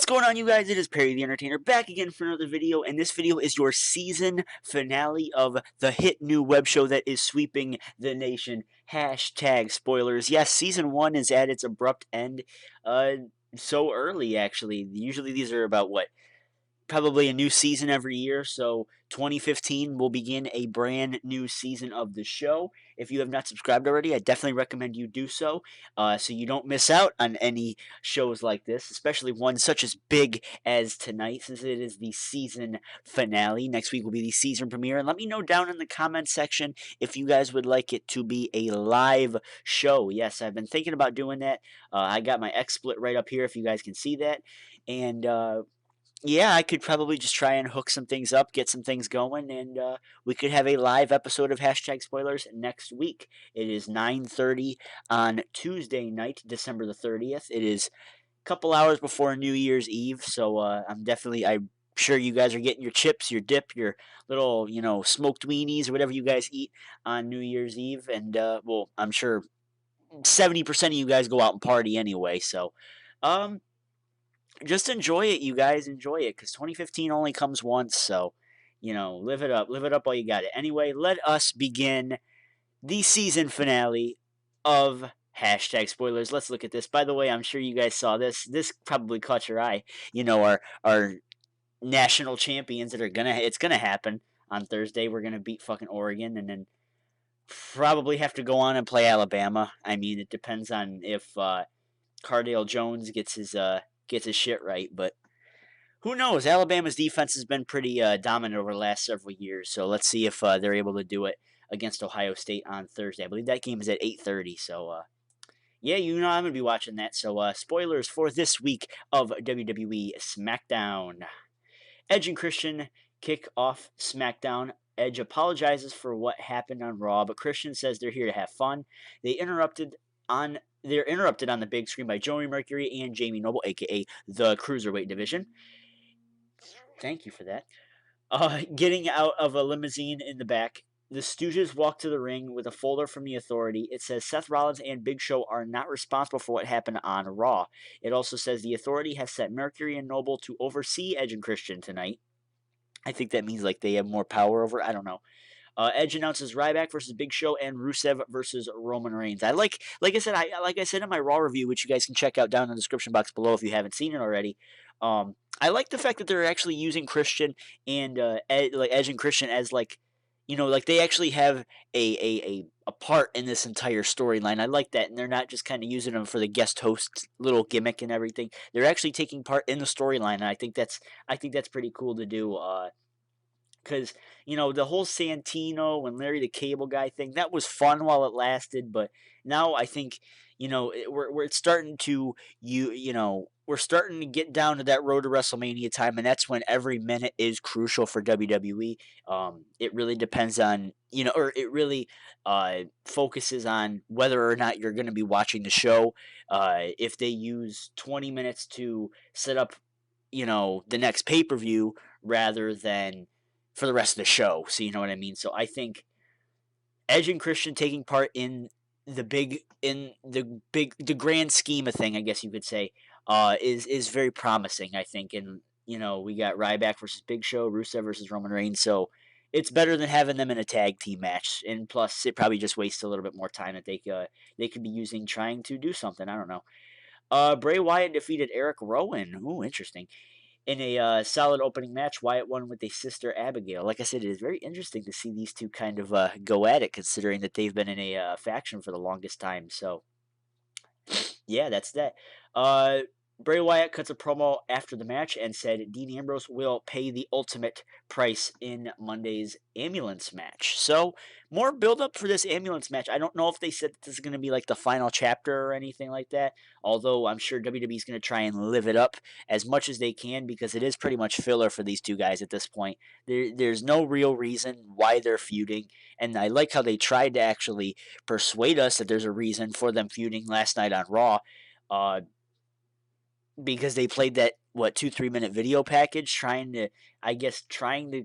What's going on, you guys? It is Perry the Entertainer back again for another video, and this video is your season finale of the hit new web show that is sweeping the nation. Hashtag spoilers. Yes, season 1 is at its abrupt end. So early, actually. Usually these are about what? Probably a new season every year. So 2015 will begin a brand new season of the show. If you have not subscribed already, I definitely recommend you do so, so you don't miss out on any shows like this, especially one such as big as tonight, since it is the season finale. Next week will be the season premiere, and let me know down in the comment section if you guys would like it to be a live show. Yes, I've been thinking about doing that. I got my XSplit right up here if you guys can see that, and yeah, I could probably just try and hook some things up, get some things going, and we could have a live episode of Hashtag Spoilers next week. It is 9:30 on Tuesday night, December the 30th. It is a couple hours before New Year's Eve, so I'm sure you guys are getting your chips, your dip, your little, smoked weenies or whatever you guys eat on New Year's Eve, and well, I'm sure 70% of you guys go out and party anyway, so um just enjoy it, you guys. Enjoy it, because 2015 only comes once. So, live it up. Live it up while you got it. Anyway, let us begin the season finale of Hashtag Spoilers. Let's look at this. By the way, I'm sure you guys saw this. This probably caught your eye. Our national champions that are it's gonna happen on Thursday. We're gonna beat fucking Oregon, and then probably have to go on and play Alabama. I mean, it depends on if Cardale Jones gets his shit right, but who knows? Alabama's defense has been pretty dominant over the last several years, so let's see if they're able to do it against Ohio State on Thursday. I believe that game is at 8:30, so yeah, I'm gonna be watching that. So spoilers for this week of WWE Smackdown. Edge and Christian kick off Smackdown. Edge apologizes for what happened on Raw, but Christian says they're here to have fun. They're interrupted on the big screen by Joey Mercury and Jamie Noble, aka the Cruiserweight division. Thank you for that. Getting out of a limousine in the back, the Stooges walk to the ring with a folder from the Authority. It says Seth Rollins and Big Show are not responsible for what happened on Raw. It also says the Authority has set Mercury and Noble to oversee Edge and Christian tonight. I think that means like they have more power over. I don't know. Edge announces Ryback versus Big Show and Rusev versus Roman Reigns. Like I said in my Raw review, which you guys can check out down in the description box below if you haven't seen it already. I like the fact that they're actually using Christian and Edge and Christian as like they actually have a part in this entire storyline. I like that, and they're not just kind of using them for the guest host little gimmick and everything. They're actually taking part in the storyline, and I think that's pretty cool to do. Because the whole Santino and Larry the Cable Guy thing, that was fun while it lasted, but now I think we're starting to we're starting to get down to that road to WrestleMania time, and that's when every minute is crucial for WWE. It really depends on or it really focuses on whether or not you're going to be watching the show. If they use 20 minutes to set up the next pay-per-view rather than for the rest of the show. So you know what I mean? So I think Edge and Christian taking part in the grand scheme of thing, I guess you could say, is very promising, I think. And we got Ryback versus Big Show, Rusev versus Roman Reigns, so it's better than having them in a tag team match. And plus, it probably just wastes a little bit more time that they could be using trying to do something. I don't know. Bray Wyatt defeated Eric Rowan. Ooh, interesting. In a solid opening match, Wyatt won with a sister Abigail. Like I said, it is very interesting to see these two kind of go at it, considering that they've been in a faction for the longest time. So, yeah, that's that. Bray Wyatt cuts a promo after the match and said Dean Ambrose will pay the ultimate price in Monday's ambulance match. So, more build up for this ambulance match. I don't know if they said that this is going to be like the final chapter or anything like that, although I'm sure WWE is going to try and live it up as much as they can, because it is pretty much filler for these two guys at this point. There's no real reason why they're feuding, and I like how they tried to actually persuade us that there's a reason for them feuding last night on Raw. Because they played that 2-3 minute video package trying to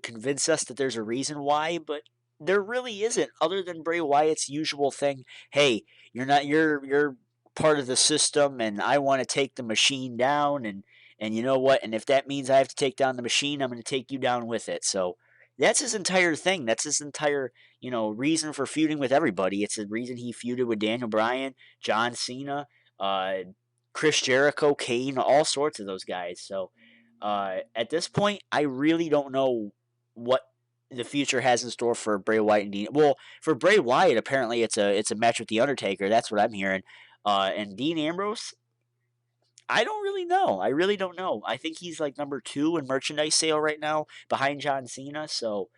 convince us that there's a reason why, but there really isn't, other than Bray Wyatt's usual thing. Hey, you're part of the system, and I want to take the machine down, and And you know what? And if that means I have to take down the machine, I'm going to take you down with it. So that's his entire thing. That's his entire, reason for feuding with everybody. It's the reason he feuded with Daniel Bryan, John Cena, uh, Chris Jericho, Kane, all sorts of those guys. So at this point, I really don't know what the future has in store for Bray Wyatt and Dean. Well, for Bray Wyatt, apparently it's a match with the Undertaker. That's what I'm hearing. And Dean Ambrose, I don't really know. I really don't know. I think he's like number 2 in merchandise sale right now, behind John Cena. So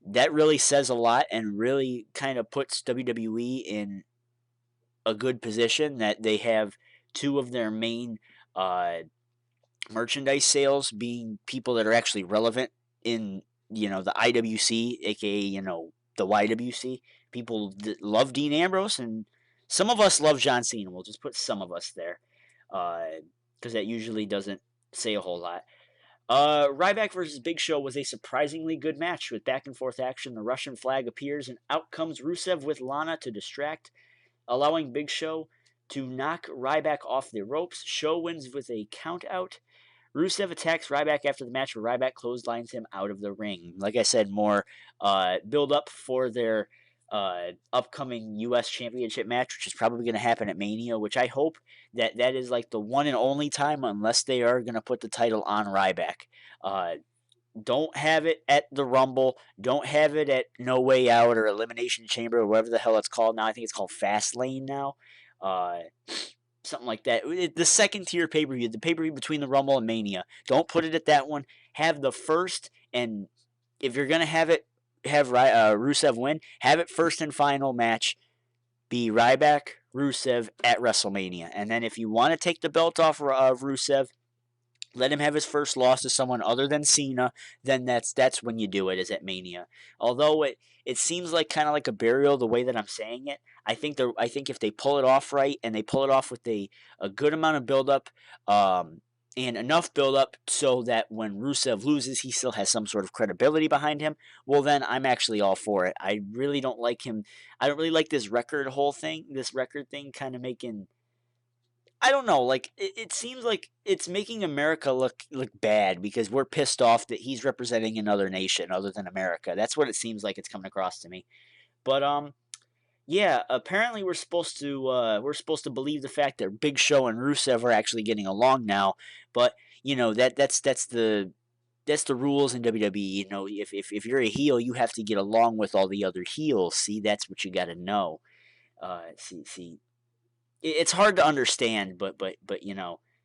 that really says a lot and really kind of puts WWE in a good position that they have 2 of their main uh, merchandise sales being people that are actually relevant in the IWC, aka the YWC. People that love Dean Ambrose, and some of us love John Cena. We'll just put some of us there, because that usually doesn't say a whole lot. Ryback versus Big Show was a surprisingly good match with back and forth action. The Russian flag appears, and out comes Rusev with Lana to distract, allowing Big Show to knock Ryback off the ropes. Show wins with a count out. Rusev attacks Ryback after the match, where Ryback clotheslines him out of the ring. Like I said, more build up for their upcoming U.S. Championship match, which is probably going to happen at Mania, which I hope that is like the one and only time, unless they are going to put the title on Ryback. Don't have it at the Rumble. Don't have it at No Way Out or Elimination Chamber or whatever the hell it's called now. I think it's called Fastlane now. Uh, Something like that. The second tier pay per view, the pay per view between the Rumble and Mania. Don't put it at that one. Have the first, and if you're gonna have it, have Rusev win. Have it first and final match be Ryback Rusev at WrestleMania, and then if you want to take the belt off of Rusev, let him have his first loss to someone other than Cena, then that's when you do it, is at Mania. Although it seems like kind of like a burial the way that I'm saying it. I think if they pull it off right and they pull it off with a good amount of build up, and enough build up so that when Rusev loses, he still has some sort of credibility behind him, well then I'm actually all for it. I really don't like him. I don't really like this record thing kind of making, I don't know. Like it seems like it's making America look bad because we're pissed off that he's representing another nation other than America. That's what it seems like it's coming across to me. But yeah. Apparently we're supposed to believe the fact that Big Show and Rusev are actually getting along now. But that's the rules in WWE. If you're a heel, you have to get along with all the other heels. See, that's what you got to know. See, it's hard to understand, but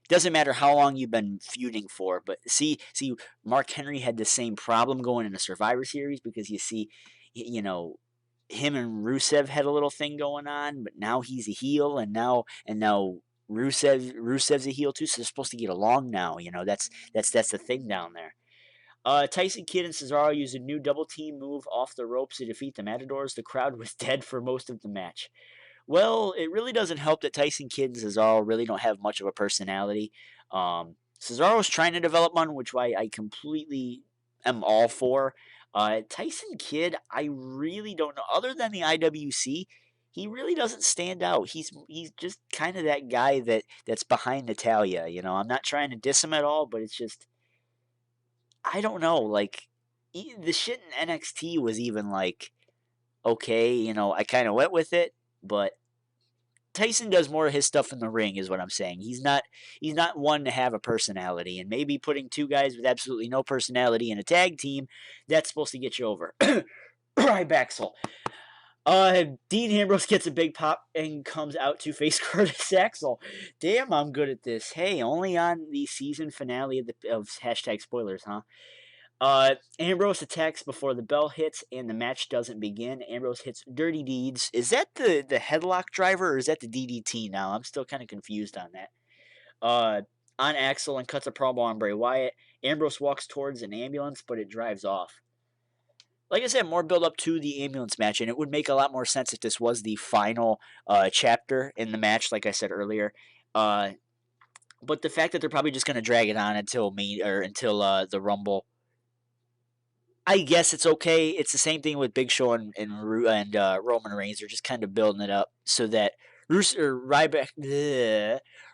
doesn't matter how long you've been feuding for. But see, Mark Henry had the same problem going in the Survivor Series because you see, you know, him and Rusev had a little thing going on, but now he's a heel, and now Rusev's a heel too, so they're supposed to get along now. That's the thing down there. Tyson Kidd and Cesaro used a new double team move off the ropes to defeat the Matadors. The crowd was dead for most of the match. Well, it really doesn't help that Tyson Kidd and Cesaro really don't have much of a personality. Cesaro's trying to develop one, which I completely am all for. Tyson Kidd, I really don't know. Other than the IWC, he really doesn't stand out. He's just kind of that guy that's behind Natalia. I'm not trying to diss him at all, but it's just, I don't know. Like the shit in NXT was even like okay. I kind of went with it, but Tyson does more of his stuff in the ring, is what I'm saying. He's not one to have a personality, and maybe putting 2 guys with absolutely no personality in a tag team, that's supposed to get you over. Ryback. Dean Ambrose gets a big pop and comes out to face Curtis Axel. Damn, I'm good at this. Hey, only on the season finale of hashtag spoilers, huh? Ambrose attacks before the bell hits and the match doesn't begin. Ambrose hits Dirty Deeds. Is that the headlock driver or is that the DDT now? I'm still kind of confused on that. On Axel and cuts a promo on Bray Wyatt. Ambrose walks towards an ambulance, but it drives off. Like I said, more build up to the ambulance match, and it would make a lot more sense if this was the final chapter in the match, like I said earlier. But the fact that they're probably just going to drag it on until the Rumble, I guess it's okay. It's the same thing with Big Show and Roman Reigns. They're just kind of building it up so that Ryback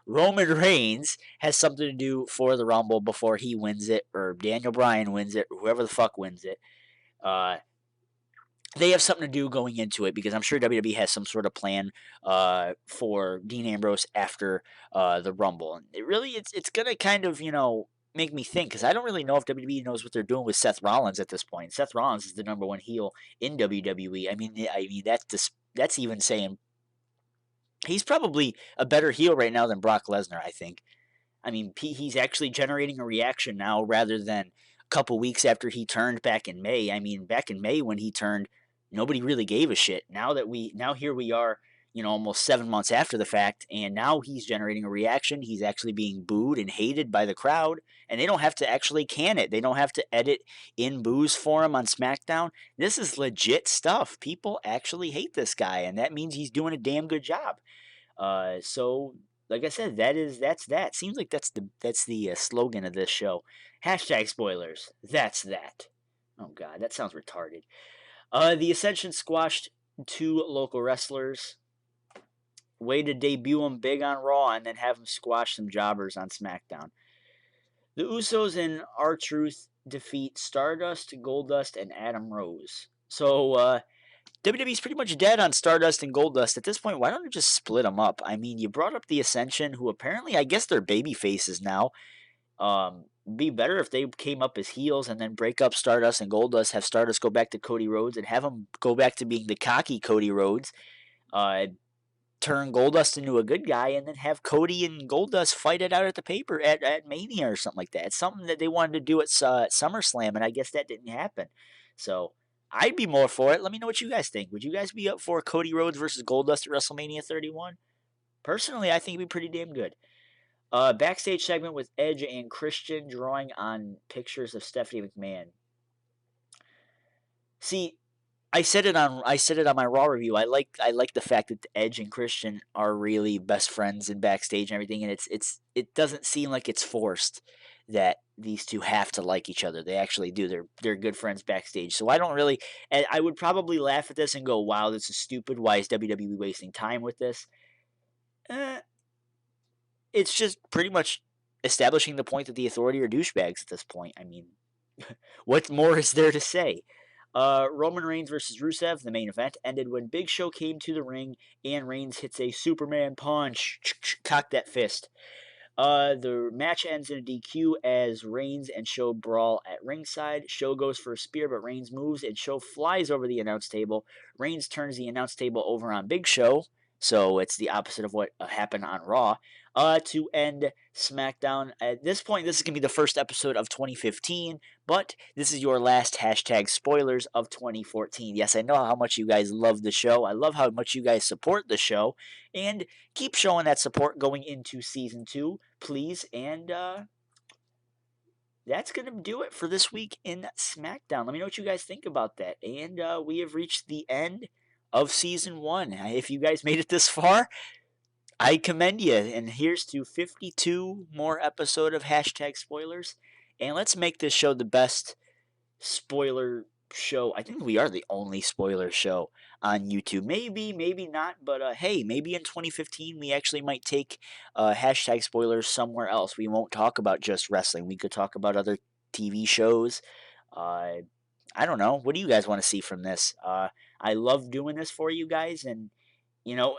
Roman Reigns has something to do for the Rumble before he wins it, or Daniel Bryan wins it, or whoever the fuck wins it. Uh, they have something to do going into it because I'm sure WWE has some sort of plan for Dean Ambrose after the Rumble. And it's gonna kind of make me think because I don't really know if WWE knows what they're doing with Seth Rollins at this point. Seth Rollins is the number one heel in WWE. I mean that's even saying he's probably a better heel right now than Brock Lesnar. I think. I mean, he's actually generating a reaction now rather than a couple weeks after he turned back in May. I mean, back in May when he turned, nobody really gave a shit. Now here we are, almost 7 months after the fact, and now he's generating a reaction. He's actually being booed and hated by the crowd, and they don't have to actually can it. They don't have to edit in boos for him on SmackDown. This is legit stuff. People actually hate this guy, and that means he's doing a damn good job. So like I said, that's that. Seems like that's the slogan of this show. Hashtag spoilers. That's that. Oh god, that sounds retarded. The Ascension squashed two local wrestlers. Way to debut them big on Raw and then have them squash some jobbers on SmackDown. The Usos and R-Truth defeat Stardust, Goldust, and Adam Rose. So WWE's pretty much dead on Stardust and Goldust. At this point, why don't you just split them up? I mean, you brought up the Ascension, who apparently, I guess they're baby faces now. Be better if they came up as heels and then break up Stardust and Goldust, have Stardust go back to Cody Rhodes and have him go back to being the cocky Cody Rhodes. Turn Goldust into a good guy and then have Cody and Goldust fight it out at the paper at Mania or something like that. It's something that they wanted to do at SummerSlam, and I guess that didn't happen. So I'd be more for it. Let me know what you guys think. Would you guys be up for Cody Rhodes versus Goldust at WrestleMania 31? Personally, I think it'd be pretty damn good. Backstage segment with Edge and Christian drawing on pictures of Stephanie McMahon. See, I said it on my Raw review. I like the fact that Edge and Christian are really best friends in backstage and everything, and it doesn't seem like it's forced that these two have to like each other. They actually do. They're good friends backstage. So I don't really. And I would probably laugh at this and go, "Wow, this is stupid. Why is WWE wasting time with this?" It's just pretty much establishing the point that the Authority are douchebags at this point. I mean, what more is there to say? Roman Reigns versus Rusev, the main event, ended when Big Show came to the ring and Reigns hits a Superman punch. Cock that fist. The match ends in a DQ as Reigns and Show brawl at ringside. Show goes for a spear, but Reigns moves and Show flies over the announce table. Reigns turns the announce table over on Big Show, so it's the opposite of what happened on Raw. To end SmackDown. At this point, this is going to be the first episode of 2015, but this is your last hashtag spoilers of 2014. Yes, I know how much you guys love the show. I love how much you guys support the show, and keep showing that support going into season 2, please. And that's going to do it for this week in SmackDown. Let me know what you guys think about that. And we have reached the end of season 1. If you guys made it this far, I commend you. And here's to 52 more episode of hashtag spoilers. And let's make this show the best spoiler show. I think we are the only spoiler show on YouTube. Maybe, maybe not. But hey, maybe in 2015 we actually might take hashtag spoilers somewhere else. We won't talk about just wrestling. We could talk about other TV shows. I don't know. What do you guys want to see from this? I love doing this for you guys. And, you know,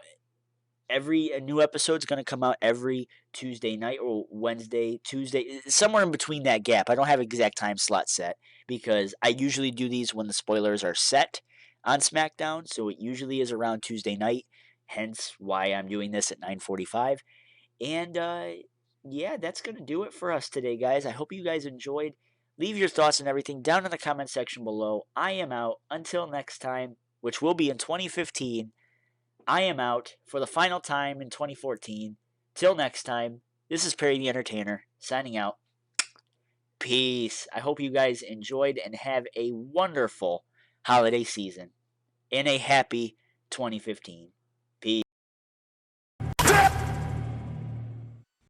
a new episode is going to come out every Tuesday night or Wednesday, Tuesday, somewhere in between that gap. I don't have an exact time slot set because I usually do these when the spoilers are set on SmackDown, so it usually is around Tuesday night, hence why I'm doing this at 9:45. And yeah, that's going to do it for us today, guys. I hope you guys enjoyed. Leave your thoughts and everything down in the comment section below. I am out. Until next time, which will be in 2015. I am out for the final time in 2014. Till next time, this is Perry the Entertainer, signing out. Peace. I hope you guys enjoyed and have a wonderful holiday season and a happy 2015.